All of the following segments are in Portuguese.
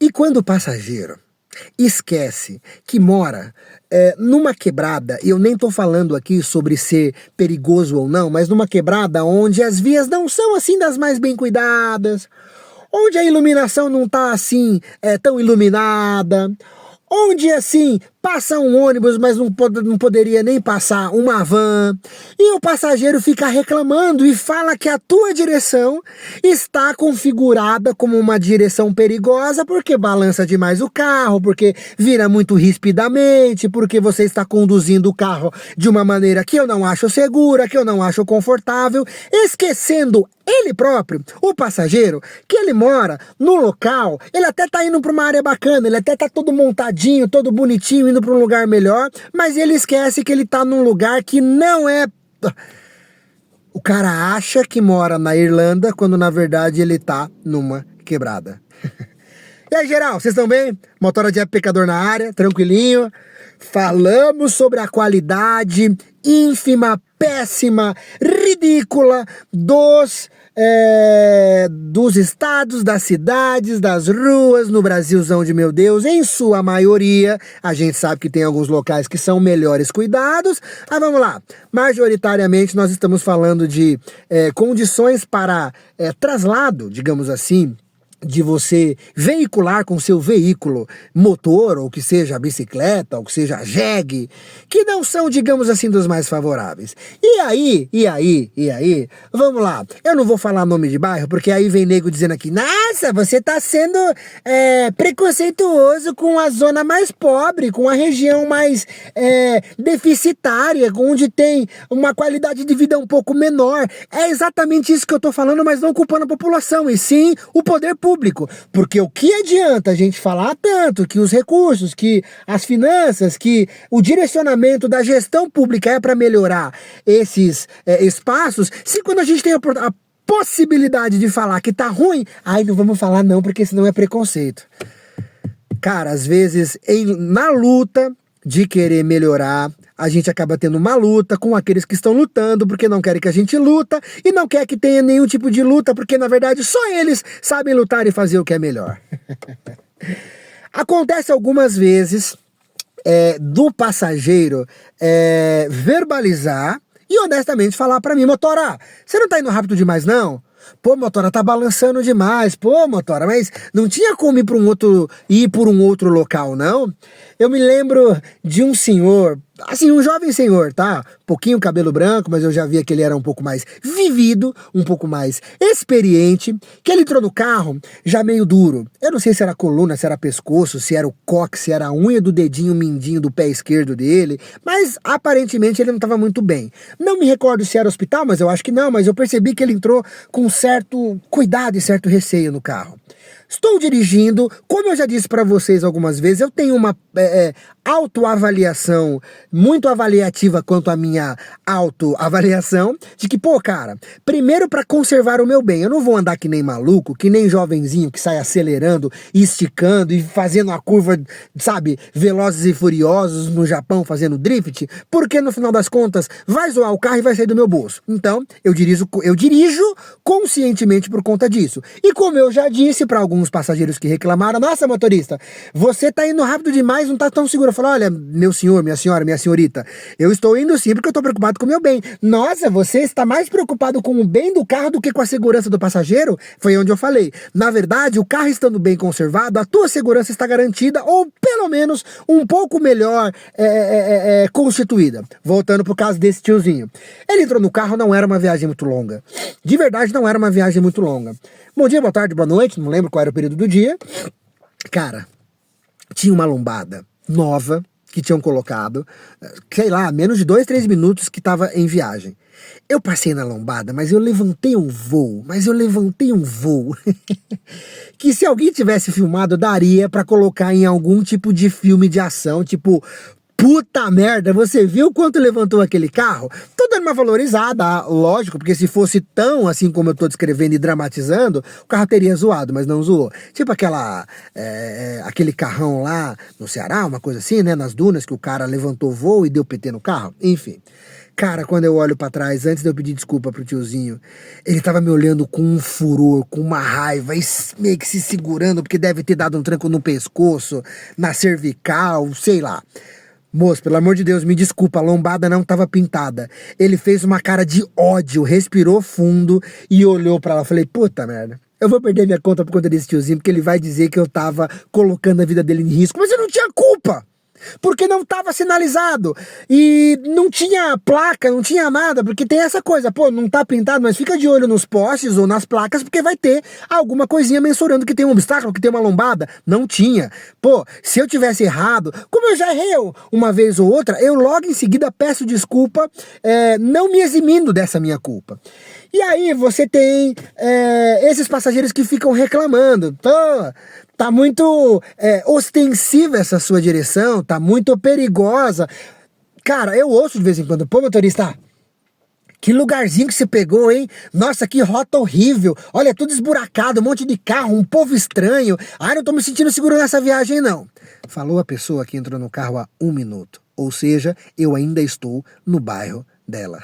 E quando o passageiro esquece que mora numa quebrada, e eu nem tô falando aqui sobre ser perigoso ou não, mas numa quebrada onde as vias não são assim das mais bem cuidadas, onde a iluminação não tá assim tão iluminada, onde assim passa um ônibus, mas não poderia nem passar uma van, e o passageiro fica reclamando e fala que a tua direção está configurada como uma direção perigosa porque balança demais o carro, porque vira muito rispidamente, porque você está conduzindo o carro de uma maneira que eu não acho segura, que eu não acho confortável, esquecendo ele próprio, o passageiro, que ele mora no local, ele até tá indo para uma área bacana, ele até tá todo montadinho, todo bonitinho, indo para um lugar melhor, mas ele esquece que ele tá num lugar que não é... O cara acha que mora na Irlanda, quando na verdade ele tá numa quebrada. E aí, geral, vocês estão bem? Motora de Pecador na área, tranquilinho. Falamos sobre a qualidade ínfima, péssima, ridícula dos estados, das cidades, das ruas, no Brasilzão de meu Deus, em sua maioria. A gente sabe que tem alguns locais que são melhores cuidados. Mas vamos lá, majoritariamente nós estamos falando de condições para traslado, digamos assim, de você veicular com seu veículo motor, ou que seja a bicicleta, ou que seja a jegue, que não são, digamos assim, dos mais favoráveis. E aí, vamos lá, eu não vou falar nome de bairro, porque aí vem nego dizendo aqui, nossa, você tá sendo preconceituoso com a zona mais pobre, com a região mais deficitária, onde tem uma qualidade de vida um pouco menor. É exatamente isso que eu tô falando, mas não culpando a população, e sim o poder público, porque o que adianta a gente falar tanto que os recursos, que as finanças, que o direcionamento da gestão pública é para melhorar esses espaços, se quando a gente tem a possibilidade de falar que tá ruim, aí não vamos falar não, porque senão é preconceito. Cara, às vezes na luta de querer melhorar, a gente acaba tendo uma luta com aqueles que estão lutando porque não querem que a gente luta e não quer que tenha nenhum tipo de luta porque na verdade só eles sabem lutar e fazer o que é melhor. Acontece algumas vezes do passageiro verbalizar e honestamente falar pra mim, motora, você não tá indo rápido demais não? Pô, motora, tá balançando demais. Pô, motora, mas não tinha como ir por um outro local, não? Eu me lembro de um senhor, assim, um jovem senhor, tá? Pouquinho cabelo branco, mas eu já via que ele era um pouco mais vivido, um pouco mais experiente, que ele entrou no carro já meio duro. Eu não sei se era coluna, se era pescoço, se era o coque, se era a unha do dedinho mindinho do pé esquerdo dele, mas aparentemente ele não estava muito bem. Não me recordo se era hospital, mas eu acho que não, mas eu percebi que ele entrou com certo cuidado e certo receio no carro. Estou dirigindo, como eu já disse para vocês algumas vezes, eu tenho uma autoavaliação muito avaliativa quanto à minha autoavaliação, de que, pô, cara, primeiro para conservar o meu bem, eu não vou andar que nem maluco, que nem jovenzinho que sai acelerando e esticando e fazendo a curva, sabe, Velozes e Furiosos no Japão fazendo drift, porque no final das contas vai zoar o carro e vai sair do meu bolso. Então, eu dirijo conscientemente por conta disso. E como eu já disse para alguns passageiros que reclamaram, nossa, motorista, você tá indo rápido demais, não tá tão seguro. Eu falo, olha, meu senhor, minha senhora, minha senhorita, eu estou indo sim porque eu tô preocupado com o meu bem. Nossa, você está mais preocupado com o bem do carro do que com a segurança do passageiro? Foi onde eu falei. Na verdade, o carro estando bem conservado, a tua segurança está garantida, ou pelo menos um pouco melhor constituída. Voltando pro caso desse tiozinho. Ele entrou no carro, não era uma viagem muito longa. De verdade, não era uma viagem muito longa. Bom dia, boa tarde, boa noite, não lembro qual era o período do dia. Cara, tinha uma lombada nova que tinham colocado, sei lá, menos de 2, 3 minutos que estava em viagem. Eu passei na lombada, mas eu levantei um voo, que se alguém tivesse filmado, daria pra colocar em algum tipo de filme de ação, tipo, puta merda, você viu quanto levantou aquele carro? Tô dando uma valorizada, lógico, porque se fosse tão assim como eu tô descrevendo e dramatizando, o carro teria zoado, mas não zoou. Tipo aquele carrão lá no Ceará, uma coisa assim, né, nas dunas, que o cara levantou voo e deu PT no carro, enfim. Cara, quando eu olho pra trás, antes de eu pedir desculpa pro tiozinho, ele tava me olhando com um furor, com uma raiva, e meio que se segurando, porque deve ter dado um tranco no pescoço, na cervical, sei lá. Moço, pelo amor de Deus, me desculpa, a lombada não tava pintada. Ele fez uma cara de ódio, respirou fundo e olhou pra lá. Falei, puta merda, eu vou perder minha conta por conta desse tiozinho, porque ele vai dizer que eu tava colocando a vida dele em risco. Mas eu não tinha culpa! Porque não estava sinalizado e não tinha placa, não tinha nada, porque tem essa coisa, pô, não tá pintado, mas fica de olho nos postes ou nas placas, porque vai ter alguma coisinha mensurando que tem um obstáculo, que tem uma lombada. Não tinha. Pô, se eu tivesse errado, como eu já errei uma vez ou outra, eu logo em seguida peço desculpa, não me eximindo dessa minha culpa. E aí você tem esses passageiros que ficam reclamando, pô, tá muito ostensiva essa sua direção, tá muito perigosa. Cara, eu ouço de vez em quando, pô, motorista, que lugarzinho que você pegou, hein? Nossa, que rota horrível. Olha, tudo esburacado, um monte de carro, um povo estranho. Ai, não tô me sentindo seguro nessa viagem, não. Falou a pessoa que entrou no carro há 1 minuto. Ou seja, eu ainda estou no bairro dela.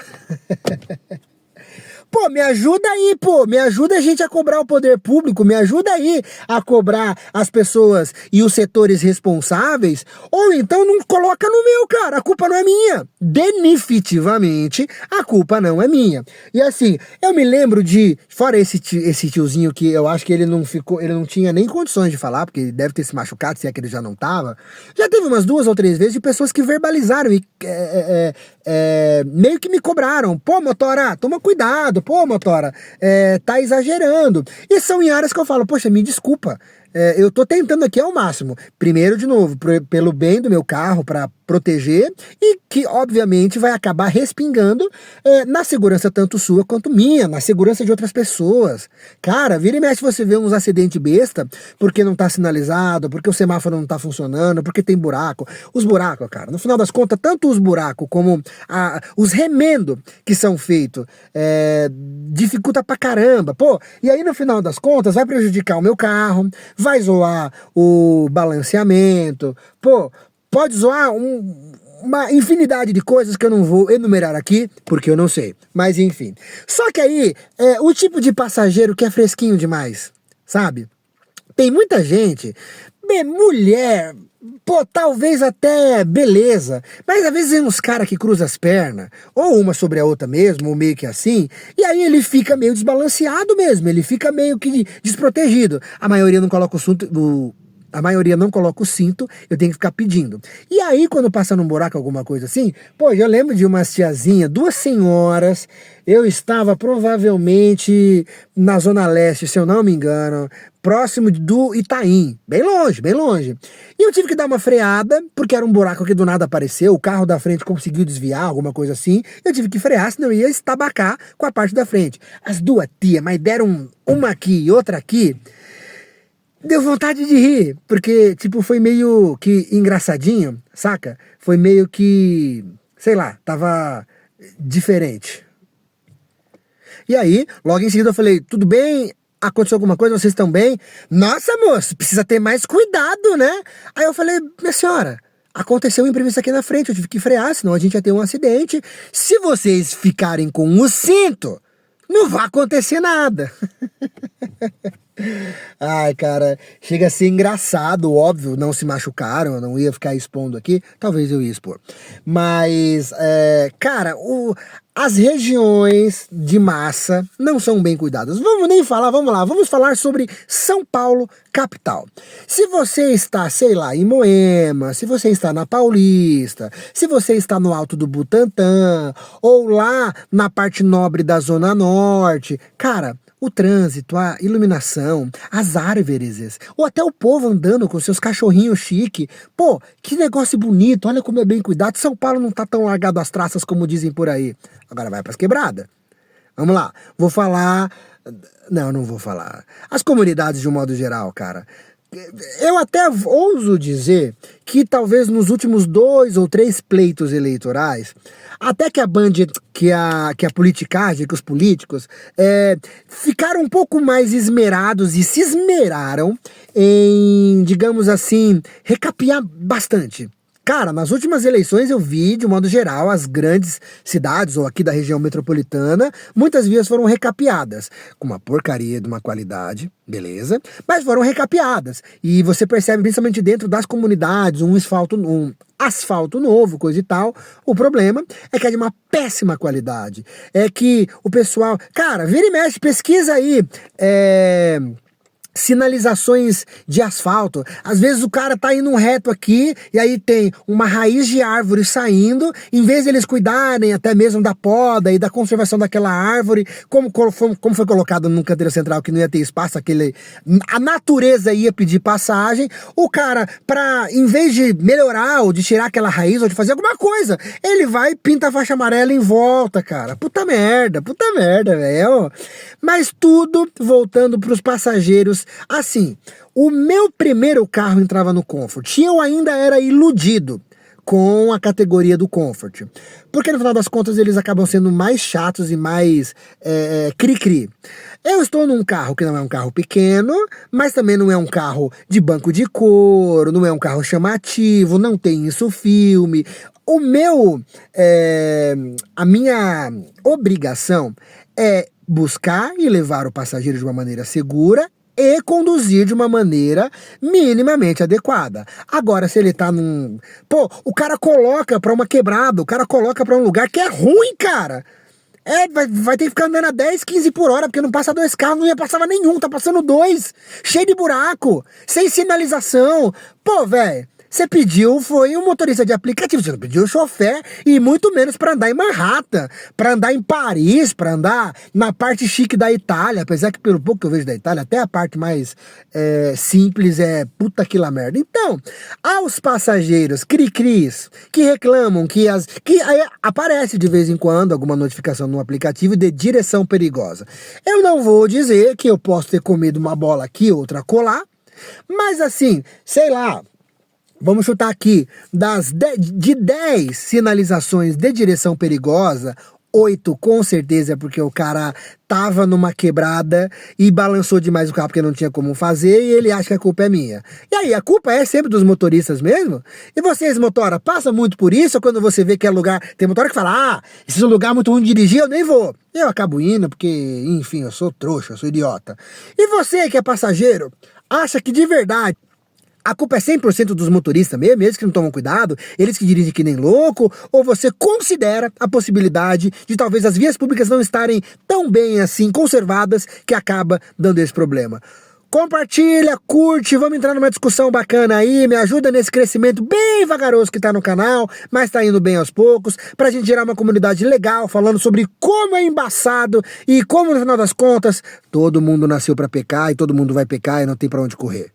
Pô, me ajuda aí, pô, me ajuda a gente a cobrar o poder público, me ajuda aí a cobrar as pessoas e os setores responsáveis, ou então não coloca no meu, cara, a culpa não é minha. Definitivamente, a culpa não é minha. E assim, eu me lembro de, fora esse tiozinho que eu acho que ele não tinha nem condições de falar, porque ele deve ter se machucado, se é que ele já não tava, já teve umas 2 ou 3 vezes de pessoas que verbalizaram e meio que me cobraram, pô, motora, toma cuidado, pô, motora, tá exagerando. E são em áreas que eu falo, poxa, me desculpa, eu tô tentando aqui ao máximo. Primeiro, de novo, pelo bem do meu carro, para proteger, e que obviamente vai acabar respingando na segurança tanto sua quanto minha, na segurança de outras pessoas. Cara, vira e mexe você vê uns acidentes besta, porque não tá sinalizado, porque o semáforo não tá funcionando, porque tem buraco. Os buracos, cara, no final das contas, tanto os buracos como os remendos que são feitos dificulta pra caramba. Pô, e aí no final das contas vai prejudicar o meu carro, vai zoar o balanceamento, pô, pode zoar uma infinidade de coisas que eu não vou enumerar aqui, porque eu não sei. Mas enfim. Só que aí, o tipo de passageiro que é fresquinho demais, sabe? Tem muita gente, mulher, pô, talvez até beleza, mas às vezes tem uns caras que cruzam as pernas, ou uma sobre a outra mesmo, ou meio que assim, e aí ele fica meio desbalanceado mesmo, ele fica meio que desprotegido. A maioria não coloca o cinto, eu tenho que ficar pedindo. E aí, quando passa num buraco, alguma coisa assim, pô, eu lembro de umas tiazinha, 2 senhoras, eu estava provavelmente na Zona Leste, se eu não me engano, próximo do Itaim, bem longe, bem longe. E eu tive que dar uma freada, porque era um buraco que do nada apareceu, o carro da frente conseguiu desviar, alguma coisa assim, eu tive que frear, senão eu ia estabacar com a parte da frente. As 2 tias, mas deram uma aqui e outra aqui, deu vontade de rir, porque, tipo, foi meio que engraçadinho, saca? Foi meio que, sei lá, tava diferente. E aí, logo em seguida eu falei, tudo bem? Aconteceu alguma coisa? Vocês estão bem? Nossa, moço, precisa ter mais cuidado, né? Aí eu falei, minha senhora, aconteceu um imprevisto aqui na frente, eu tive que frear, senão a gente ia ter um acidente. Se vocês ficarem com o cinto, não vai acontecer nada. Ai, cara, chega a ser engraçado, óbvio, não se machucaram, eu não ia ficar expondo aqui, talvez eu ia expor. Mas, cara, as regiões de massa não são bem cuidadas. Vamos nem falar, vamos lá, vamos falar sobre São Paulo, capital. Se você está, sei lá, em Moema, se você está na Paulista, se você está no Alto do Butantã, ou lá na parte nobre da Zona Norte, cara, o trânsito, a iluminação, as árvores, ou até o povo andando com seus cachorrinhos chique. Pô, que negócio bonito, olha como é bem cuidado. São Paulo não tá tão largado às traças como dizem por aí. Agora vai pras quebradas. Vamos lá, vou falar... Não vou falar. As comunidades de um modo geral, cara. Eu até ouso dizer que talvez nos últimos 2 ou 3 pleitos eleitorais, até que a politicagem, que os políticos ficaram um pouco mais esmerados e se esmeraram em, digamos assim, recapear bastante Cara, nas últimas eleições eu vi, de modo geral, as grandes cidades, ou aqui da região metropolitana, muitas vias foram recapeadas, com uma porcaria de uma qualidade, beleza, mas foram recapeadas, e você percebe, principalmente dentro das comunidades, um asfalto novo, coisa e tal. O problema é que é de uma péssima qualidade, é que o pessoal, cara, vira e mexe, pesquisa aí, sinalizações de asfalto. Às vezes o cara tá indo um reto aqui e aí tem uma raiz de árvore saindo, em vez de eles cuidarem até mesmo da poda e da conservação daquela árvore, como foi colocado no canteiro central que não ia ter espaço, a natureza ia pedir passagem, o cara, em vez de melhorar ou de tirar aquela raiz ou de fazer alguma coisa, ele vai e pinta a faixa amarela em volta, cara. Puta merda, velho. Mas tudo voltando pros passageiros. Assim, o meu primeiro carro entrava no Comfort e eu ainda era iludido com a categoria do Comfort, porque no final das contas eles acabam sendo mais chatos e mais cri-cri. Eu estou num carro que não é um carro pequeno, mas também não é um carro de banco de couro, não é um carro chamativo, não tem isso filme. A minha obrigação é buscar e levar o passageiro de uma maneira segura e conduzir de uma maneira minimamente adequada. Agora, se ele tá num... Pô, o cara coloca pra uma quebrada, o cara coloca pra um lugar que é ruim, cara. Vai ter que ficar andando a 10, 15 por hora, porque não passa 2 carros, não ia passar nenhum, tá passando 2, cheio de buraco, sem sinalização. Pô, velho, você pediu, foi um motorista de aplicativo, você não pediu o chofer, e muito menos para andar em Manhattan, para andar em Paris, para andar na parte chique da Itália, apesar que pelo pouco que eu vejo da Itália, até a parte mais simples é puta que lá merda. Então, aos passageiros cri-cris que reclamam que aí aparece de vez em quando alguma notificação no aplicativo de direção perigosa. Eu não vou dizer que eu posso ter comido uma bola aqui, outra colar, mas assim, sei lá, vamos chutar aqui, de 10 sinalizações de direção perigosa, 8 com certeza é porque o cara tava numa quebrada e balançou demais o carro porque não tinha como fazer e ele acha que a culpa é minha. E aí, a culpa é sempre dos motoristas mesmo? E vocês, motora, passa muito por isso? Ou quando você vê que é lugar... Tem motora que fala, esse é um lugar muito ruim de dirigir, eu nem vou. Eu acabo indo porque, enfim, eu sou trouxa, eu sou idiota. E você que é passageiro, acha que de verdade a culpa é 100% dos motoristas mesmo, eles que não tomam cuidado, eles que dirigem que nem louco, ou você considera a possibilidade de talvez as vias públicas não estarem tão bem assim conservadas que acaba dando esse problema? Compartilha, curte, vamos entrar numa discussão bacana aí, me ajuda nesse crescimento bem vagaroso que tá no canal, mas tá indo bem aos poucos, pra gente gerar uma comunidade legal, falando sobre como é embaçado e como no final das contas, todo mundo nasceu pra pecar e todo mundo vai pecar e não tem pra onde correr.